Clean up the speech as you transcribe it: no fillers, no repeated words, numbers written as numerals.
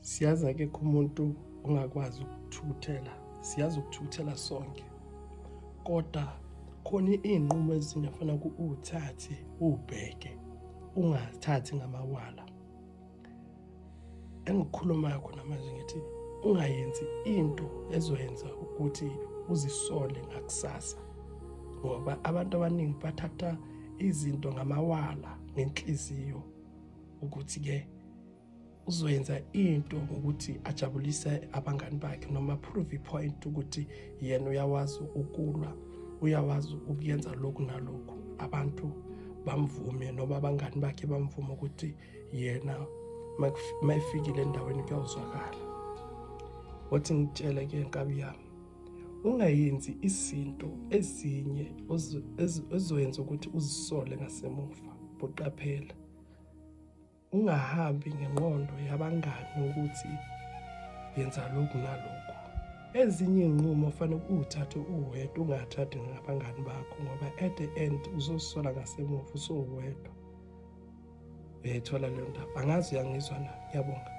Siyazi akekho umuntu ongakwazi ukuthuthela, siyazi ukuthuthela sonke. Kodwa khona iy'nqumo ezinye kufanele uthathe ubheke, ungathathi ngamawala. Engikukhulumayo khona manje ngithi ungayenzi into ezoyenza ukuthi uzisole ngakusasa. Ngoba abantu abaningi bathatha izinto ngamawala ngenhliziyo ukuthi-ke uzoyenza into ukuthi ajabulise abangani bakhe noma prove point ukuthi yena uyawazi ukulwa, uyawazi ukuyenza lokhu nalokhu. Abantu bamvume noma abangani bakhe bamvume ukuthi yena mayifikile endaweni kuyawuzwakala. Wathi ngitshele-ke nkabi yami, ungayenzi izinto ezinye ezoyenza ukuthi uzisole ngasemuva. Buqaphela, ungahambi ngenqondo yabangani ukuthi yenza lokhu nalokhu. Ezinye iy'nqumo fanele uthathe uwedwa, ungathathi ngabangani bakho, ngoba at the end uzozisola ngasemuva usuwedwa. Uyayithola leyo ndaba? Angazi uyangizwa na? Ngiyabonga.